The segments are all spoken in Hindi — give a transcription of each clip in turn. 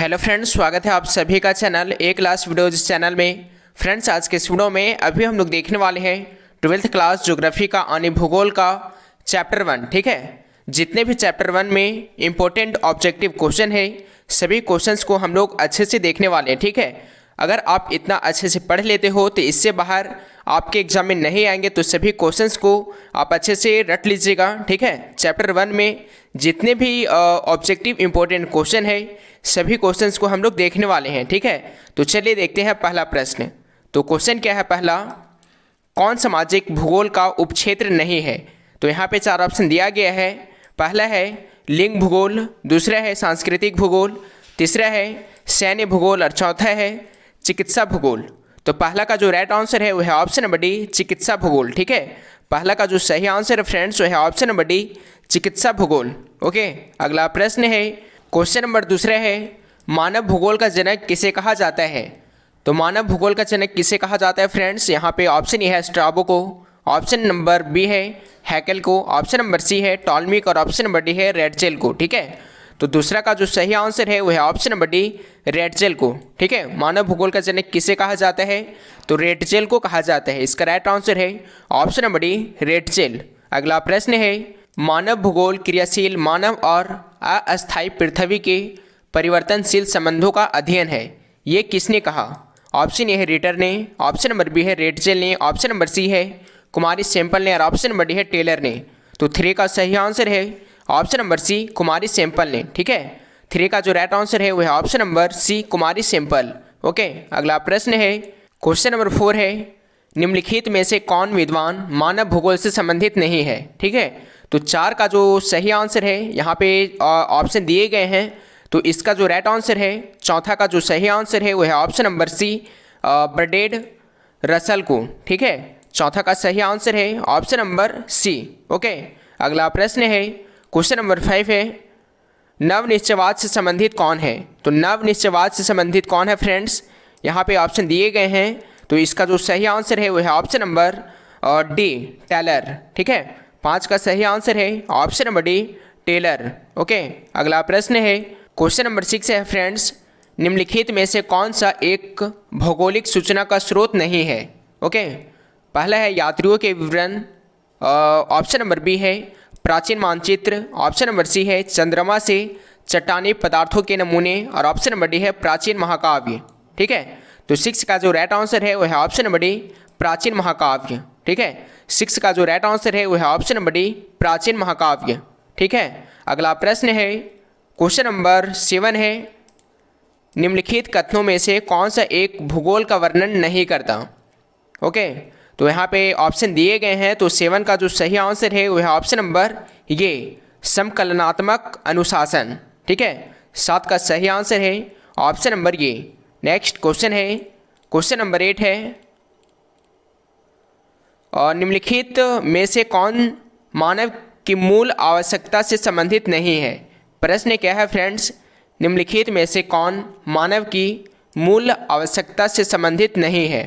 हेलो फ्रेंड्स, स्वागत है आप सभी का चैनल ए क्लास वीडियोज चैनल में। फ्रेंड्स, आज के इस वीडियो में अभी हम लोग देखने वाले हैं 12th क्लास ज्योग्राफी का यानी भूगोल का चैप्टर 1। ठीक है, जितने भी चैप्टर 1 में इंपॉर्टेंट ऑब्जेक्टिव क्वेश्चन है सभी क्वेश्चंस को हम लोग अच्छे से देखने वाले हैं। ठीक है, अगर आप इतना अच्छे से पढ़ लेते हो तो इससे बाहर आपके एग्जाम में नहीं आएंगे, तो सभी क्वेश्चंस को आप अच्छे से रट लीजिएगा। ठीक है, चैप्टर 1 में जितने भी ऑब्जेक्टिव इंपॉर्टेंट क्वेश्चन है सभी क्वेश्चंस को हम लोग देखने वाले हैं। ठीक है, तो चलिए देखते हैं पहला प्रश्न। तो क्वेश्चन क्या है पहला, कौन सामाजिक भूगोल का उपक्षेत्र नहीं है? तो यहाँ पे 4 ऑप्शन दिया गया है। पहला है लिंग भूगोल, दूसरा है सांस्कृतिक भूगोल, तीसरा है सैन्य भूगोल और चौथा है चिकित्सा भूगोल। तो पहला का जो राइट आंसर है वो है ऑप्शन नंबर डी, चिकित्सा भूगोल। ठीक है, पहला का जो सही आंसर है फ्रेंड्स वो है ऑप्शन नंबर डी, चिकित्सा भूगोल। ओके, अगला प्रश्न है क्वेश्चन नंबर दूसरा है मानव भूगोल का जनक किसे कहा जाता है? तो मानव भूगोल का जनक किसे कहा जाता है फ्रेंड्स? यहाँ पे ऑप्शन ए है स्ट्राबो को, ऑप्शन नंबर बी है हैकेल को, ऑप्शन नंबर सी है टॉलमी और ऑप्शन नंबर डी है रेडजेल को। ठीक है, तो दूसरा का जो सही आंसर है वो है ऑप्शन नंबर डी, रेडजेल को। ठीक है, मानव भूगोल का जनक किसे कहा जाता है? तो रेडजेल को कहा जाता है। इसका राइट आंसर है ऑप्शन नंबर डी, रेडजेल। अगला प्रश्न है मानव भूगोल क्रियाशील मानव और अस्थायी पृथ्वी के परिवर्तनशील संबंधों का अध्ययन है, ये किसने कहा? ऑप्शन ए है रिटर ने, ऑप्शन नंबर बी है रेडजेल ने, ऑप्शन नंबर सी है कुमारी सैंपल ने और ऑप्शन नंबर डी है टेलर ने। तो 3 का सही आंसर है ऑप्शन नंबर सी, कुमारी सैंपल ने। ठीक है, 3 का जो राइट आंसर है वो है ऑप्शन नंबर सी, कुमारी सैंपल। ओके, अगला प्रश्न है क्वेश्चन नंबर 4 है निम्नलिखित में से कौन विद्वान मानव भूगोल से संबंधित नहीं है? ठीक है, तो 4 का जो सही आंसर है यहाँ पे ऑप्शन दिए गए हैं, तो इसका जो राइट आंसर है चौथा का जो सही आंसर है वो है option number C, Bertrand Russell को। ठीक है, चौथा का सही आंसर है ऑप्शन नंबर सी। ओके, अगला प्रश्न है क्वेश्चन नंबर 5 है नवनिश्चयवाद से संबंधित कौन है? तो नवनिश्चयवाद से संबंधित कौन है फ्रेंड्स? यहाँ पे ऑप्शन दिए गए हैं, तो इसका जो सही आंसर है वो है ऑप्शन नंबर डी, टेलर। ठीक है, 5 का सही आंसर है option number D, Taylor. Okay, अगला प्रश्न है क्वेश्चन नंबर 6 है फ्रेंड्स निम्नलिखित में से कौन सा एक भौगोलिक सूचना का स्रोत नहीं है? ओके, पहला है यात्रियों के विवरण, ऑप्शन नंबर बी है प्राचीन मानचित्र, ऑप्शन नंबर सी है चंद्रमा से चट्टानी पदार्थों के नमूने और ऑप्शन नंबर डी है प्राचीन महाकाव्य। ठीक है, तो 6 का जो राइट आंसर है वो है ऑप्शन नंबर डी, प्राचीन महाकाव्य। ठीक है, 6 का जो राइट आंसर है वो है ऑप्शन नंबर डी, प्राचीन महाकाव्य। ठीक है, अगला प्रश्न है क्वेश्चन नंबर 7 है निम्नलिखित कथनों में से कौन सा एक भूगोल का वर्णन नहीं करता? ओके, तो यहाँ पे ऑप्शन दिए गए हैं, तो 7 का जो सही आंसर है वो है ऑप्शन नंबर ये, समकलनात्मक अनुशासन। ठीक है, 7 का सही आंसर है ऑप्शन नंबर ये। नेक्स्ट क्वेश्चन है क्वेश्चन नंबर 8 है और निम्नलिखित में से कौन मानव की मूल आवश्यकता से संबंधित नहीं है? प्रश्न क्या है फ्रेंड्स, निम्नलिखित में से कौन मानव की मूल आवश्यकता से संबंधित नहीं है?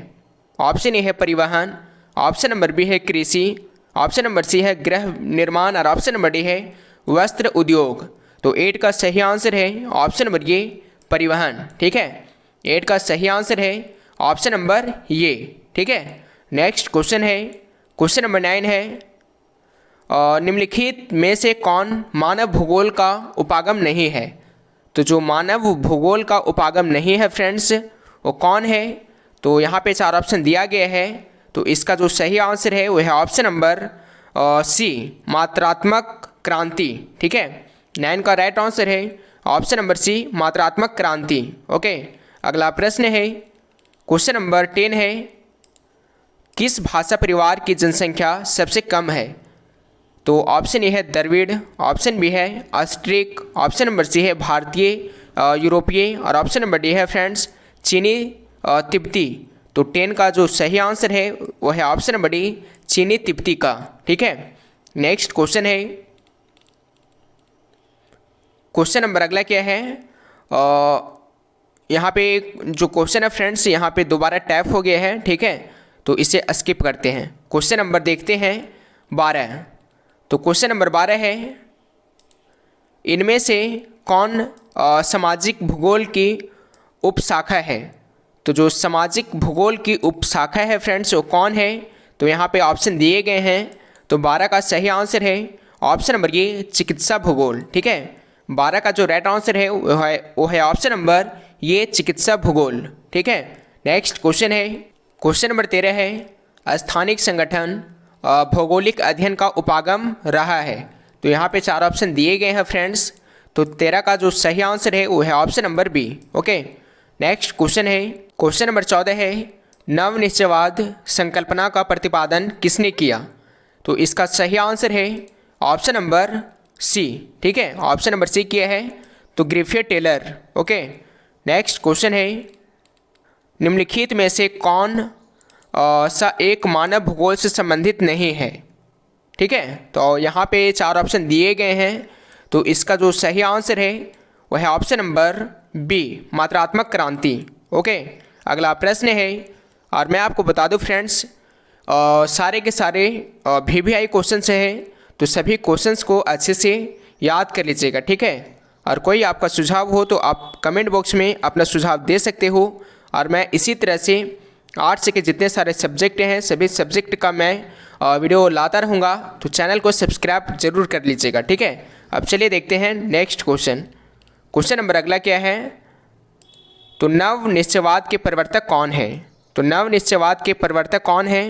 ऑप्शन ए है परिवहन, ऑप्शन नंबर बी है कृषि, ऑप्शन नंबर सी है गृह निर्माण और ऑप्शन नंबर डी है वस्त्र उद्योग। तो 8 का सही आंसर है ऑप्शन नंबर ये, परिवहन। ठीक है, 8 का सही आंसर है ऑप्शन नंबर ये। ठीक है, नेक्स्ट क्वेश्चन है क्वेश्चन नंबर 9 है निम्नलिखित में से कौन मानव भूगोल का उपागम नहीं है? तो जो मानव भूगोल का उपागम नहीं है फ्रेंड्स वो कौन है? तो यहाँ पे 4 ऑप्शन दिया गया है, तो इसका जो सही आंसर है वो है ऑप्शन नंबर सी, मात्रात्मक क्रांति। ठीक है, 9 का राइट आंसर है ऑप्शन नंबर सी, मात्रात्मक क्रांति। ओके, अगला प्रश्न है क्वेश्चन नंबर 10 है किस भाषा परिवार की जनसंख्या सबसे कम है? तो ऑप्शन ए है द्रविड़, ऑप्शन बी है ऑस्ट्रिक, ऑप्शन नंबर सी है भारतीय यूरोपीय और ऑप्शन नंबर डी है फ्रेंड्स चीनी तिब्बती। तो 10 का जो सही आंसर है वो है ऑप्शन नंबर डी, चीनी तिब्बती का। ठीक है, नेक्स्ट क्वेश्चन है क्वेश्चन नंबर अगला क्या है, यहाँ पे जो क्वेश्चन है फ्रेंड्स यहाँ पे दोबारा टैप हो गया है। ठीक है, तो इसे स्किप करते हैं। क्वेश्चन नंबर देखते हैं 12। तो क्वेश्चन नंबर 12 है इनमें से कौन सामाजिक भूगोल की उपशाखा है? तो जो सामाजिक भूगोल की उपशाखा है फ्रेंड्स वो कौन है? तो यहाँ पे ऑप्शन दिए गए हैं। तो 12 का सही आंसर है ऑप्शन नंबर ये चिकित्सा भूगोल। ठीक है, 12 का जो राइट आंसर है वो है ऑप्शन नंबर ये चिकित्सा भूगोल। ठीक है, नेक्स्ट क्वेश्चन है, क्वेश्चन नंबर 13 है, स्थानिक संगठन भौगोलिक अध्ययन का उपागम रहा है। तो यहाँ पे 4 ऑप्शन दिए गए हैं फ्रेंड्स। तो 13 का जो सही आंसर है वो है option number B. Okay, next question है, क्वेश्चन नंबर 14 है, नवनिश्चयवाद संकल्पना का प्रतिपादन किसने किया? तो इसका सही आंसर है ऑप्शन नंबर सी। ठीक है, ऑप्शन नंबर सी किया है तो Griffith Taylor. Okay, next question है, निम्नलिखित में से कौन सा एक मानव भूगोल से संबंधित नहीं है? ठीक है, तो यहाँ पे 4 ऑप्शन दिए गए हैं। तो इसका जो सही आंसर है वह है ऑप्शन नंबर बी, मात्रात्मक क्रांति। ओके, अगला प्रश्न है, और मैं आपको बता दूं फ्रेंड्स सारे के सारे VVI क्वेश्चंस हैं, तो सभी क्वेश्चंस को अच्छे से याद कर लीजिएगा। ठीक है, और कोई आपका सुझाव हो तो आप कमेंट बॉक्स में अपना सुझाव दे सकते हो। और मैं इसी तरह से आर्ट्स के जितने सारे सब्जेक्ट हैं सभी सब्जेक्ट का मैं वीडियो लाता रहूँगा, तो चैनल को सब्सक्राइब जरूर कर लीजिएगा। ठीक है, अब चलिए देखते हैं नेक्स्ट क्वेश्चन। क्वेश्चन नंबर अगला क्या है, तो नवनिश्चयवाद के प्रवर्तक कौन है? तो नवनिश्चयवाद के प्रवर्तक कौन है,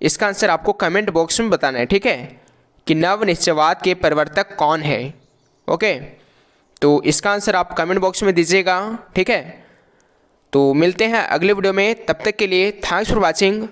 इसका आंसर आपको कमेंट बॉक्स में बताना है। ठीक है, कि नवनिश्चयवाद के प्रवर्तक कौन है। ओके, तो इसका आंसर आप कमेंट बॉक्स में दीजिएगा। ठीक है, तो मिलते हैं अगले वीडियो में, तब तक के लिए थैंक्स फॉर वॉचिंग।